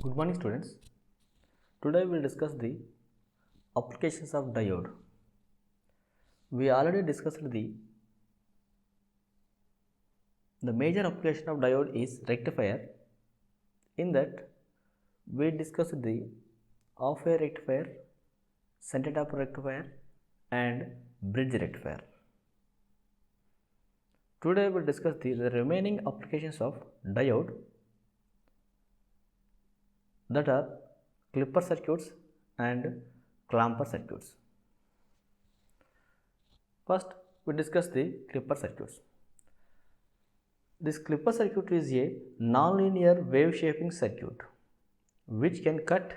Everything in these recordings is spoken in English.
Good morning students. Today we will discuss the applications of diode. We already discussed the major application of diode is rectifier. In that we discussed the half-wave rectifier, center taper rectifier and bridge rectifier. Today we will discuss the remaining applications of diode, that are clipper circuits and clamper circuits. First we discuss the clipper circuits. This clipper circuit is a non-linear wave shaping circuit which can cut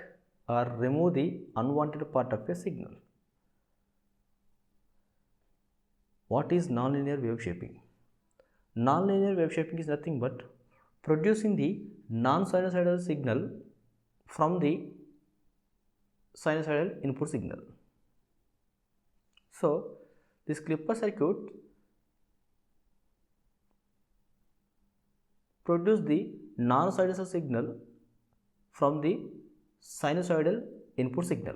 or remove the unwanted part of a signal. What is non-linear wave shaping? Non-linear wave shaping is nothing but producing the non-sinusoidal signal from the sinusoidal input signal. So this clipper circuit produce the non-sinusoidal signal from the sinusoidal input signal.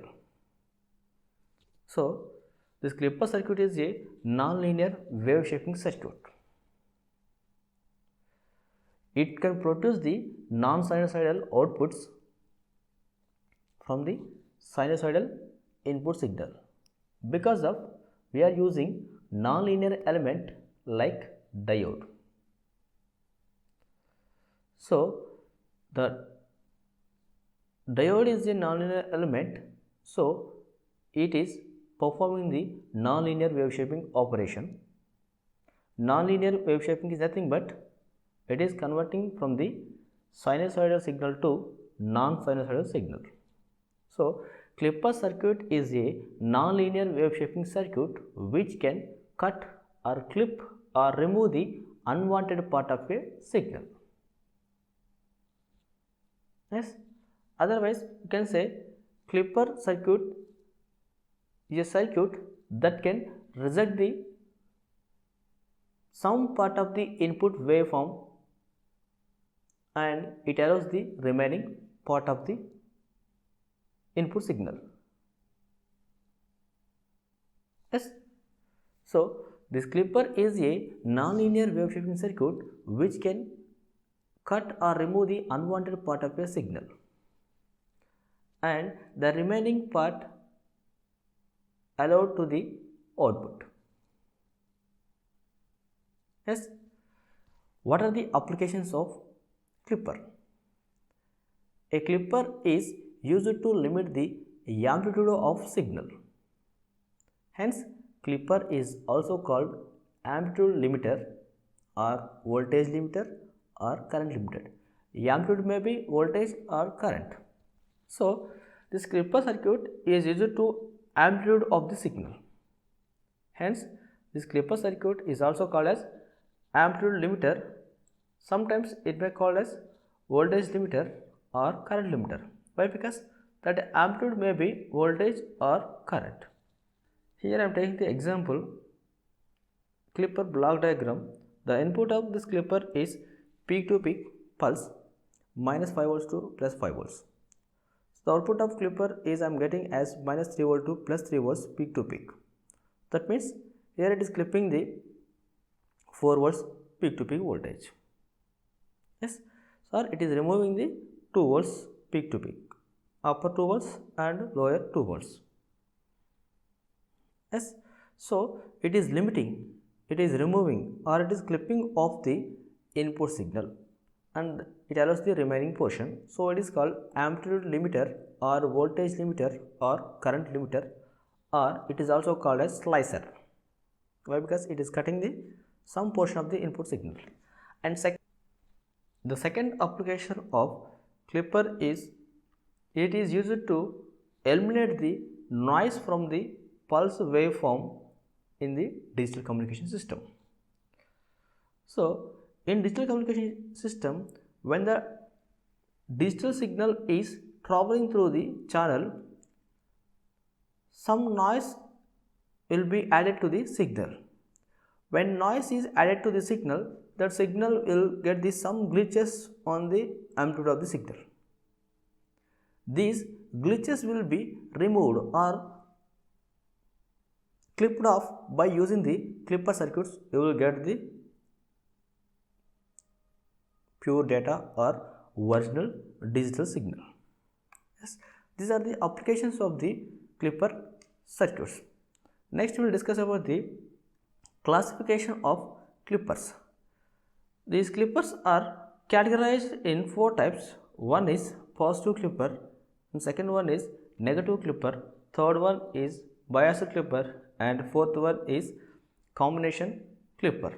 So this clipper circuit is a non-linear wave shaping circuit. It can produce the non-sinusoidal outputs from the sinusoidal input signal. Because of we are using non-linear element like diode. So the diode is a non-linear element, so it is performing the non-linear wave shaping operation. Non-linear wave shaping is nothing but it is converting from the sinusoidal signal to non-sinusoidal signal. So clipper circuit is a non-linear wave shaping circuit which can cut or clip or remove the unwanted part of a signal. Yes. Otherwise you can say clipper circuit is a circuit that can reject the some part of the input waveform and it allows the remaining part of the input signal. Yes. So this clipper is a non-linear wave shaping circuit which can cut or remove the unwanted part of a signal and the remaining part allowed to the output. Yes. What are the applications of clipper? A clipper is used to limit the amplitude of signal. Hence, clipper is also called amplitude limiter or voltage limiter or current limiter. Amplitude may be voltage or current. So, this clipper circuit is used to amplitude of the signal. Hence, this clipper circuit is also called as amplitude limiter. Sometimes it may called as voltage limiter or current limiter. Why? Because that amplitude may be voltage or current. Here I am taking the example clipper block diagram. The input of this clipper is peak to peak pulse minus 5 volts to plus 5 volts. So the output of clipper is I am getting as minus 3 volt to plus 3 volts peak to peak. That means here it is clipping the 4 volts peak to peak voltage. Yes, so it is removing the 2 volts peak to peak, upper 2 volts and lower 2 volts. Yes, so it is limiting, it is removing or it is clipping off the input signal and it allows the remaining portion. So it is called amplitude limiter or voltage limiter or current limiter, or it is also called as slicer. Why? Because it is cutting the some portion of the input signal. And the second application of clipper is it is used to eliminate the noise from the pulse waveform in the digital communication system. So in digital communication system, when the digital signal is traveling through the channel, some noise will be added to the signal. When noise is added to the signal, that signal will get the some glitches on the amplitude of the signal. These glitches will be removed or clipped off by using the clipper circuits. You will get the pure data or original digital signal. Yes, these are the applications of the clipper circuits. Next we will discuss about the classification of clippers. These clippers are categorized in 4 types. One is positive clipper, and second one is negative clipper, third one is biased clipper, and fourth one is combination clipper.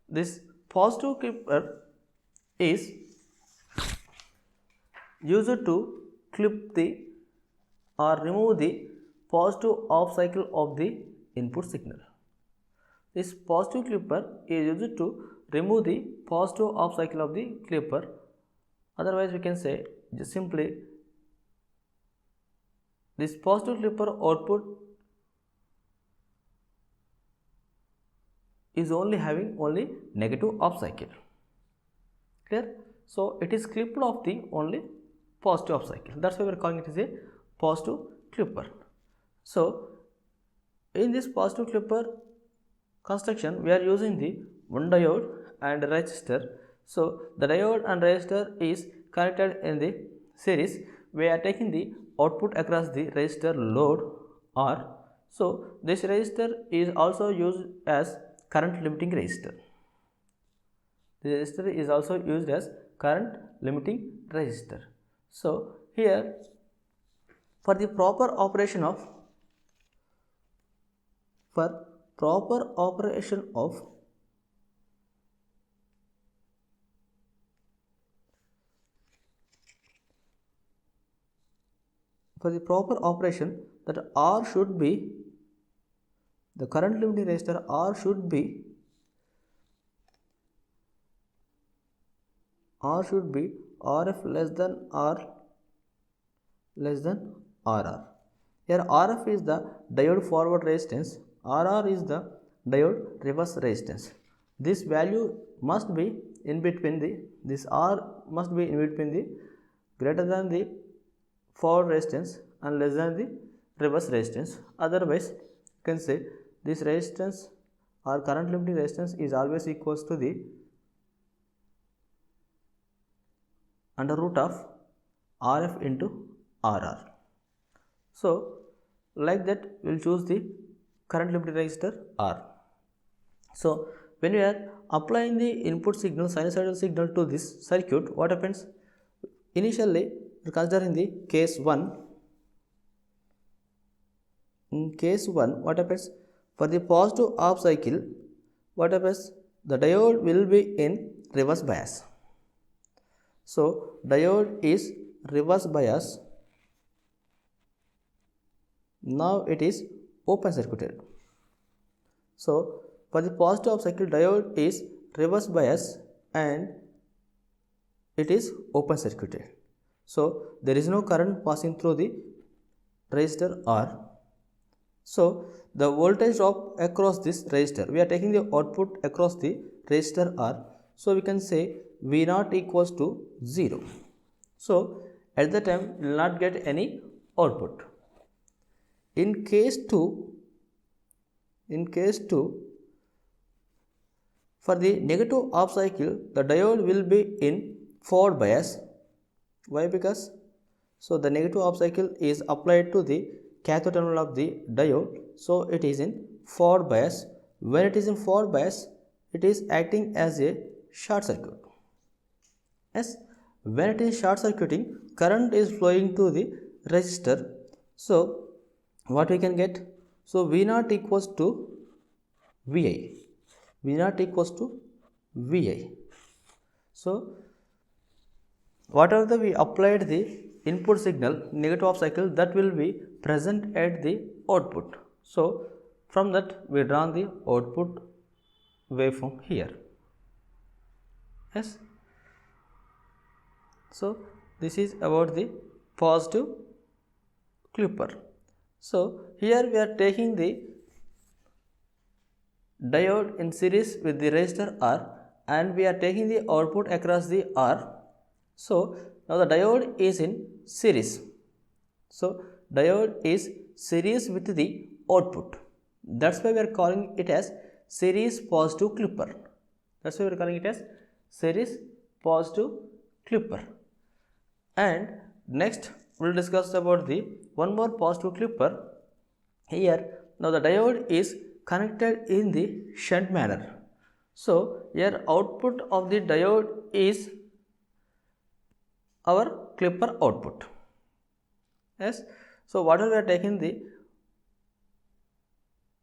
This positive clipper is used to clip the or remove the positive off cycle of the input signal. This positive clipper is used to remove the positive off cycle of the clipper. Otherwise, we can say just simply this positive clipper output is only negative off cycle. Clear? So it is clipped of the only positive off cycle. That's why we are calling it as a positive clipper. So in this positive clipper construction, we are using the one diode and resistor. So the diode and resistor is connected in the series. We are taking the output across the resistor load R. So this resistor is also used as current limiting resistor. The resistor is also used as current limiting resistor. So here for the proper operation of for the proper operation that R should be the current limiting resistor R should be RF less than RR. Here RF is the diode forward resistance, RR is the diode reverse resistance. This value must be in between this R must be in between the greater than the forward resistance and less than the reverse resistance. Otherwise, you can say this resistance or current limiting resistance is always equals to the under root of RF into RR. So like that we will choose the current limiting resistor R. So when we are applying the input signal, sinusoidal signal to this circuit, what happens? Initially we are considering the case 1. In case 1, what happens? For the positive off cycle, what happens? The diode will be in reverse bias. So diode is reverse bias. Now it is open circuited. So for the positive off cycle, diode is reverse bias and it is open circuited. So there is no current passing through the resistor R. So the voltage drop across this resistor, we are taking the output across the resistor R. So we can say V0 equals to 0. So at the time we will not get any output. In case 2, for the negative off cycle, the diode will be in forward bias. Why? Because so the negative off cycle is applied to the cathode terminal of the diode, so it is in forward bias. When it is in forward bias, it is acting as a short circuit. Yes, when it is short circuiting, current is flowing to the resistor. So what we can get? So V0 equals to Vi. V0 equals to Vi. So whatever we applied the input signal, negative off cycle, that will be present at the output. So from that we draw the output waveform here. Yes. So this is about the positive clipper. So here we are taking the diode in series with the resistor R and we are taking the output across the R. So now the diode is in series. So diode is series with the output. That's why we are calling it as series positive clipper. That's why we are calling it as series positive clipper. And next we will discuss about the one more positive clipper. Here now the diode is connected in the shunt manner. So here output of the diode is our clipper output. Yes. So whatever we are taking the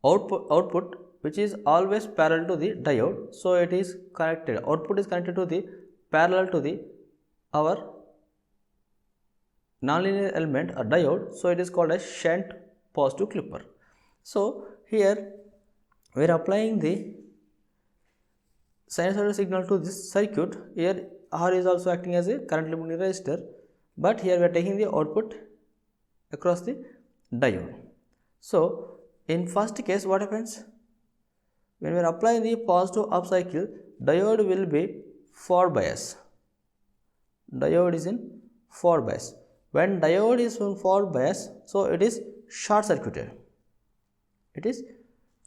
output which is always parallel to the diode, so it is connected, output is connected to the parallel to the our nonlinear element or diode, so it is called as shunt positive clipper. So here we are applying the sinusoidal signal to this circuit. Here R is also acting as a current limiting resistor, but here we are taking the output across the diode. So in first case what happens? When we are applying the positive up cycle, diode will be forward bias. Diode is in forward bias. When diode is in forward bias, so it is short circuited. It is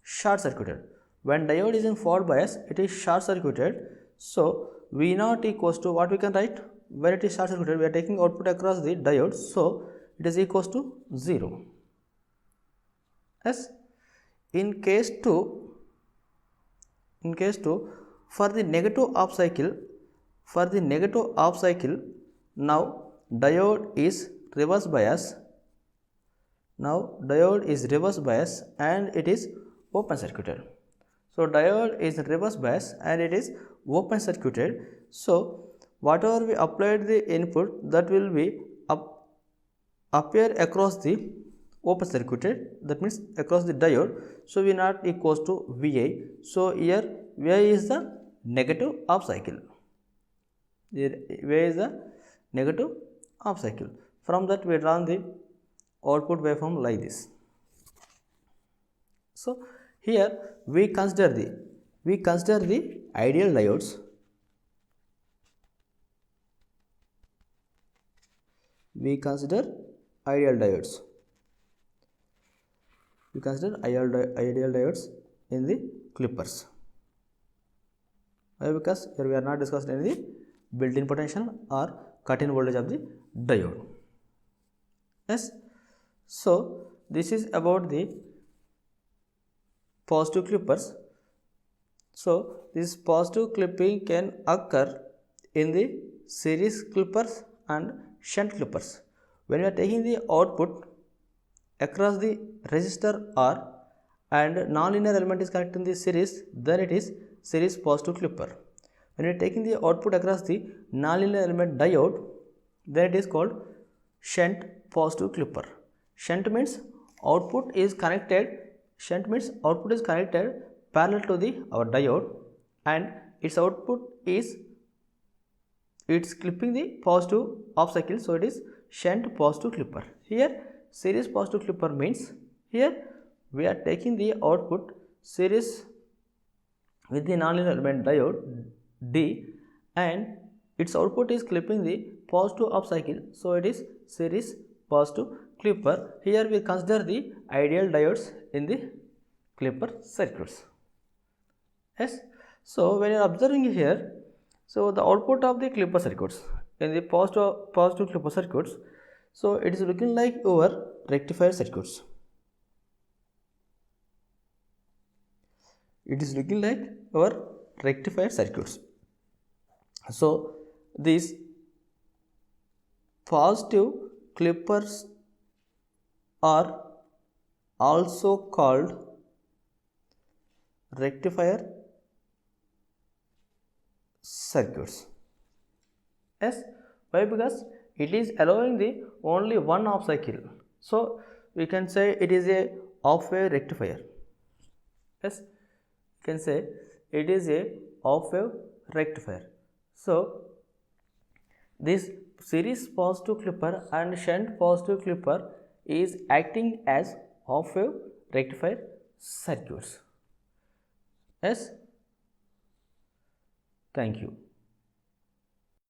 short circuited. When diode is in forward bias, it is short circuited. So V naught equals to what we can write? When it is short circuited, we are taking output across the diode, so it is equals to 0. Yes. In case 2, for the negative half cycle, now diode is reverse bias. Now diode is reverse bias and it is open circuited. So diode is reverse bias and it is open circuited. So whatever we applied the input, that will be appear across the open circuited, that means across the diode. So V naught equals to Vi. So here Vi is the negative half cycle. Here Vi is the negative half cycle. From that we draw the output waveform like this. So here we consider the ideal diodes. We consider ideal diodes in the clippers. Why? Because here we are not discussing any built-in potential or cut-in voltage of the diode. Yes. So this is about the positive clippers. So this positive clipping can occur in the series clippers and shunt clippers. When we are taking the output across the resistor R and nonlinear element is connected in the series, then it is series positive clipper. When we are taking the output across the nonlinear element diode, then it is called shunt positive clipper. Shunt means output is connected parallel to the our diode and its output is clipping the positive half cycle, so it is shunt positive clipper. Here series positive clipper means here we are taking the output series with the nonlinear element diode D and its output is clipping the positive half cycle, so it is series positive clipper. Here we consider the ideal diodes in the clipper circuits. Yes. So when you are observing here, so the output of the clipper circuits in the positive clipper circuits, so it is looking like our rectifier circuits. It is looking like our rectifier circuits. So these positive clippers are also called rectifier circuits. Yes. Why? Because it is allowing the only one half cycle, so we can say it is a half wave rectifier. Yes, you can say it is a half wave rectifier. So this series positive clipper and shunt positive clipper is acting as half wave rectifier circuits. Yes. Thank you.